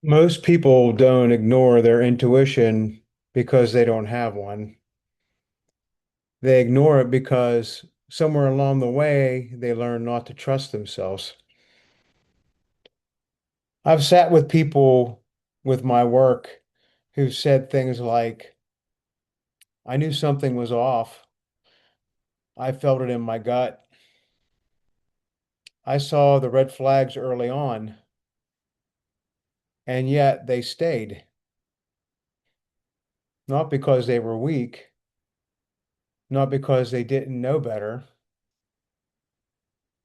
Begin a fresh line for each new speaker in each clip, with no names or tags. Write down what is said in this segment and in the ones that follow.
Most people don't ignore their intuition because they don't have one. They ignore it because somewhere along the way, they learn not to trust themselves. I've sat with people with my work who've said things like, I knew something was off. I felt it in my gut. I saw the red flags early on, and yet they stayed. Not because they were weak, not because they didn't know better,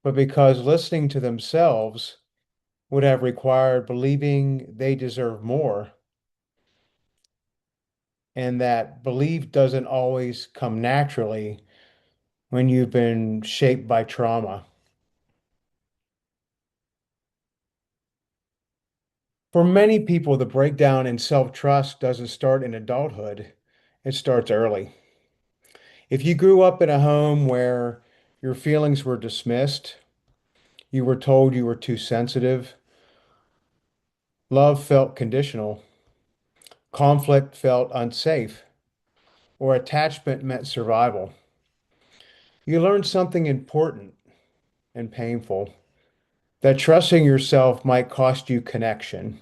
but because listening to themselves would have required believing they deserve more, and that belief doesn't always come naturally when you've been shaped by trauma. For many people, the breakdown in self-trust doesn't start in adulthood, it starts early. If you grew up in a home where your feelings were dismissed, you were told you were too sensitive, love felt conditional, conflict felt unsafe, or attachment meant survival, you learned something important and painful, that trusting yourself might cost you connection.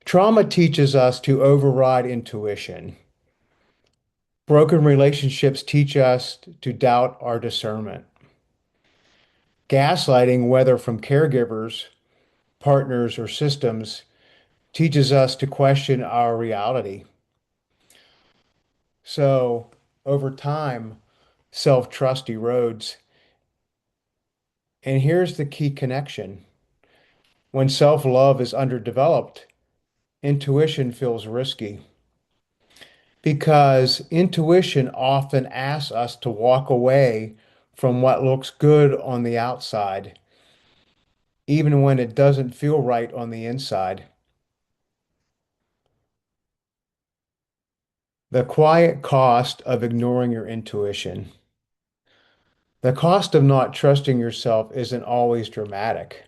Trauma teaches us to override intuition. Broken relationships teach us to doubt our discernment. Gaslighting, whether from caregivers, partners, or systems, teaches us to question our reality. So, over time, self-trust erodes. And here's the key connection. When self-love is underdeveloped, intuition feels risky because intuition often asks us to walk away from what looks good on the outside, even when it doesn't feel right on the inside. The quiet cost of ignoring your intuition. The cost of not trusting yourself isn't always dramatic.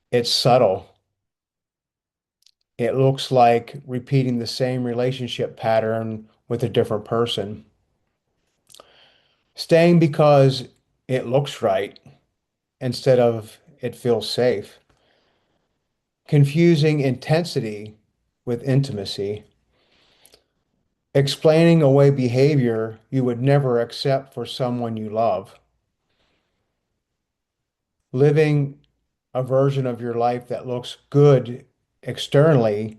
It's subtle. It looks like repeating the same relationship pattern with a different person. Staying because it looks right instead of it feels safe. Confusing intensity with intimacy. Explaining away behavior you would never accept for someone you love. Living a version of your life that looks good externally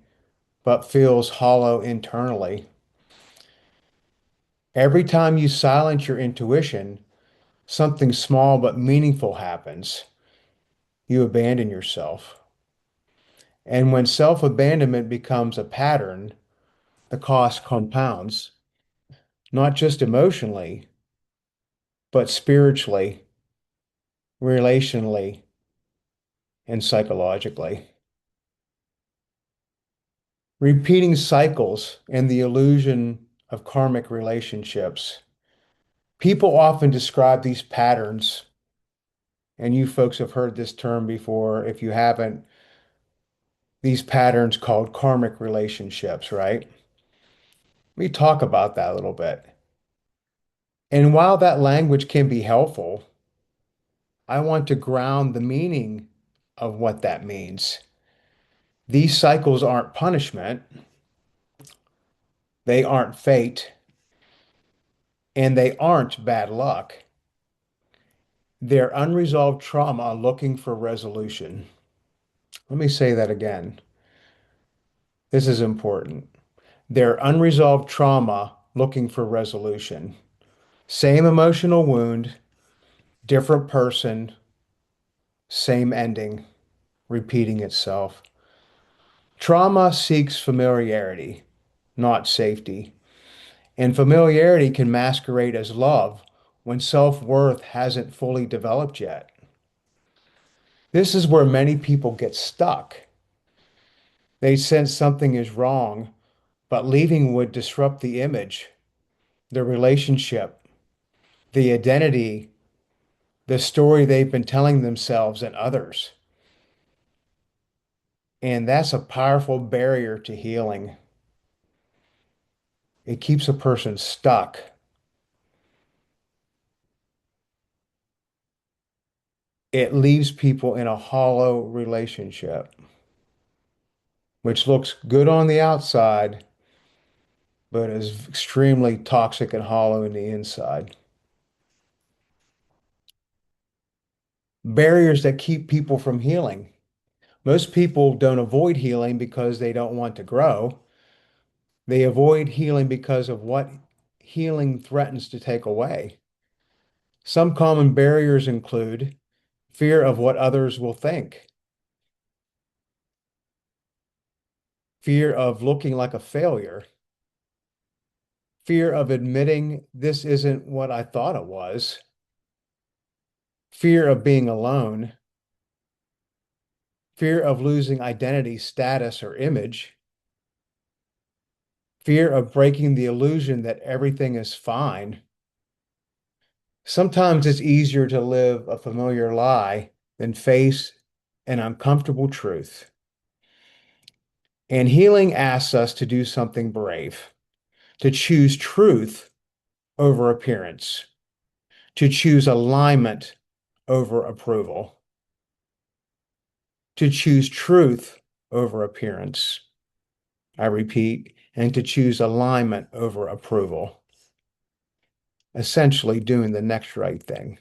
but feels hollow internally. Every time you silence your intuition, something small but meaningful happens. You abandon yourself. And when self-abandonment becomes a pattern, the cost compounds, not just emotionally, but spiritually, relationally, and psychologically. Repeating cycles and the illusion of karmic relationships. People often describe these patterns, and you folks have heard this term before. If you haven't, these patterns called karmic relationships, right? Let me talk about that a little bit. And while that language can be helpful, I want to ground the meaning of what that means. These cycles aren't punishment, they aren't fate, and they aren't bad luck. They're unresolved trauma looking for resolution. Let me say that again. This is important. They're unresolved trauma looking for resolution. Same emotional wound, different person, same ending, repeating itself. Trauma seeks familiarity, not safety. And familiarity can masquerade as love when self-worth hasn't fully developed yet. This is where many people get stuck. They sense something is wrong, but leaving would disrupt the image, the relationship, the identity, the story they've been telling themselves and others. And that's a powerful barrier to healing. It keeps a person stuck. It leaves people in a hollow relationship, which looks good on the outside, but is extremely toxic and hollow in the inside. Barriers that keep people from healing. Most people don't avoid healing because they don't want to grow. They avoid healing because of what healing threatens to take away. Some common barriers include fear of what others will think, fear of looking like a failure, fear of admitting this isn't what I thought it was, fear of being alone, fear of losing identity, status, or image, fear of breaking the illusion that everything is fine. Sometimes it's easier to live a familiar lie than face an uncomfortable truth. And healing asks us to do something brave, to choose truth over appearance, to choose alignment over approval, to choose truth over appearance. I repeat, and to choose alignment over approval, essentially doing the next right thing.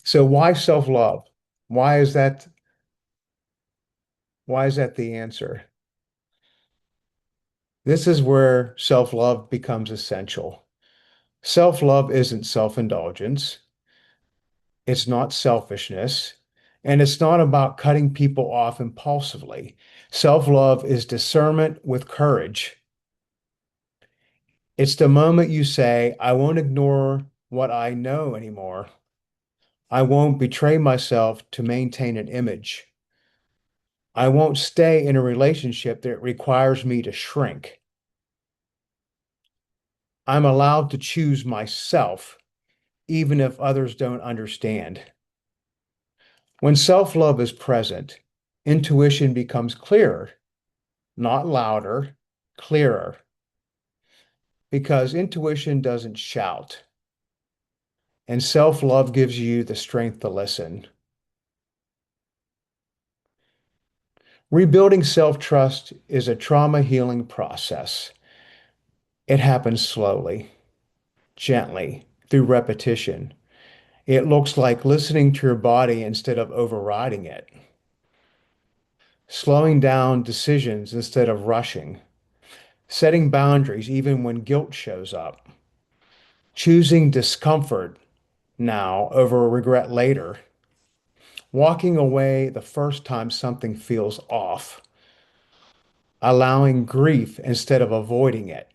So why self-love? Why is that why is that the answer? This is where self-love becomes essential. Self-love isn't self-indulgence. It's not selfishness. And it's not about cutting people off impulsively. Self-love is discernment with courage. It's the moment you say, I won't ignore what I know anymore. I won't betray myself to maintain an image. I won't stay in a relationship that requires me to shrink. I'm allowed to choose myself, even if others don't understand. When self-love is present, intuition becomes clearer, not louder, clearer, because intuition doesn't shout, and self-love gives you the strength to listen. Rebuilding self-trust is a trauma healing process. It happens slowly, gently, through repetition. It looks like listening to your body instead of overriding it, slowing down decisions instead of rushing, setting boundaries even when guilt shows up, choosing discomfort now over regret later, walking away the first time something feels off, allowing grief instead of avoiding it.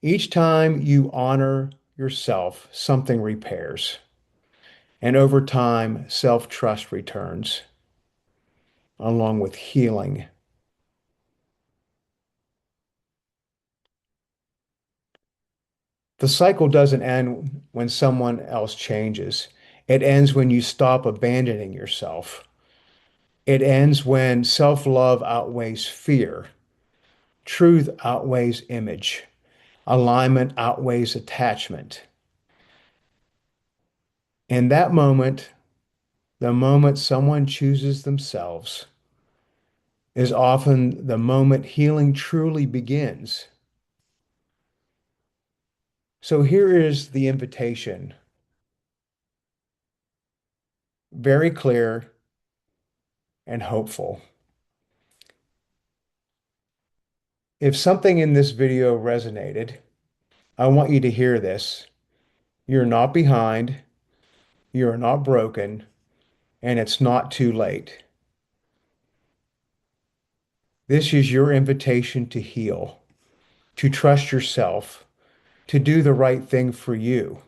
Each time you honor yourself, something repairs. And over time, self-trust returns, along with healing. The cycle doesn't end when someone else changes. It ends when you stop abandoning yourself. It ends when self-love outweighs fear, truth outweighs image, alignment outweighs attachment. In that moment, the moment someone chooses themselves, is often the moment healing truly begins. So here is the invitation, very clear and hopeful. If something in this video resonated, I want you to hear this. You're not behind, you're not broken, and it's not too late. This is your invitation to heal, to trust yourself, to do the right thing for you,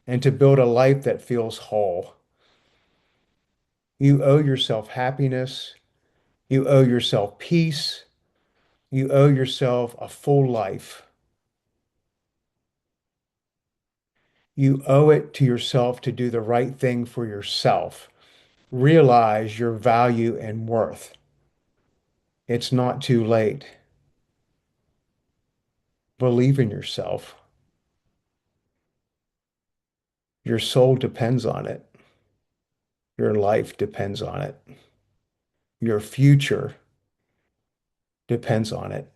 and to build a life that feels whole. You owe yourself happiness. You owe yourself peace. You owe yourself a full life. You owe it to yourself to do the right thing for yourself. Realize your value and worth. It's not too late. Believe in yourself. Your soul depends on it. Your life depends on it. Your future depends on it.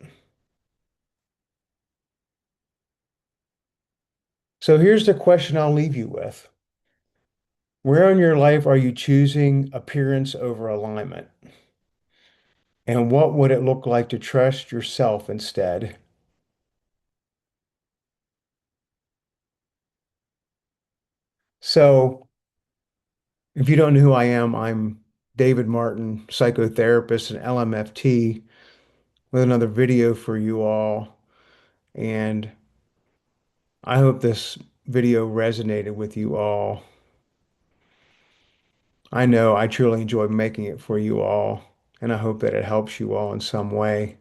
So here's the question I'll leave you with. Where in your life are you choosing appearance over alignment? And what would it look like to trust yourself instead? So, if you don't know who I am, I'm David Martin, psychotherapist and LMFT, with another video for you all. And I hope this video resonated with you all. I know I truly enjoy making it for you all, and I hope that it helps you all in some way.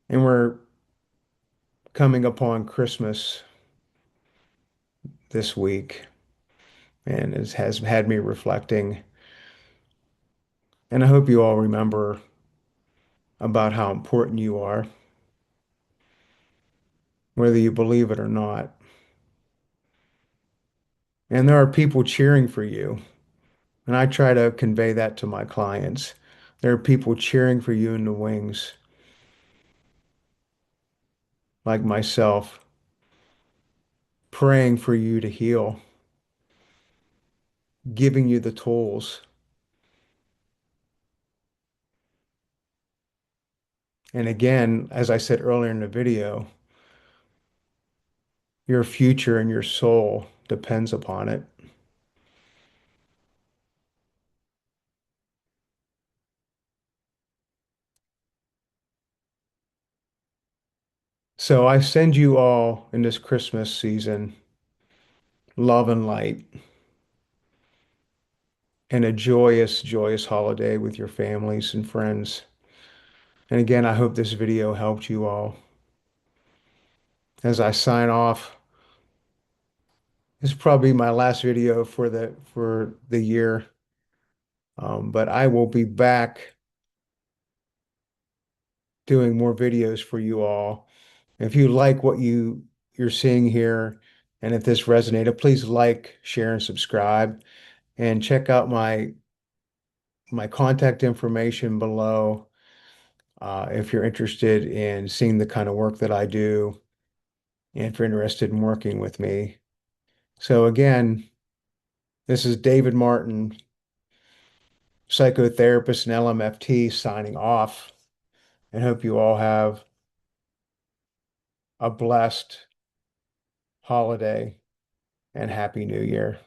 And we're coming upon Christmas this week, and it has had me reflecting. And I hope you all remember about how important you are, whether you believe it or not. And there are people cheering for you. And I try to convey that to my clients. There are people cheering for you in the wings, like myself, praying for you to heal, giving you the tools. And again, as I said earlier in the video, your future and your soul depends upon it. So I send you all in this Christmas season love and light and a joyous, joyous holiday with your families and friends. And again, I hope this video helped you all. As I sign off, this is probably my last video for the year. But I will be back doing more videos for you all. If you like what you're seeing here, and if this resonated, please like, share, and subscribe, and check out my contact information below if you're interested in seeing the kind of work that I do, and if you're interested in working with me. So again, this is David Martin, psychotherapist and LMFT, signing off, and hope you all have a blessed holiday and Happy New Year.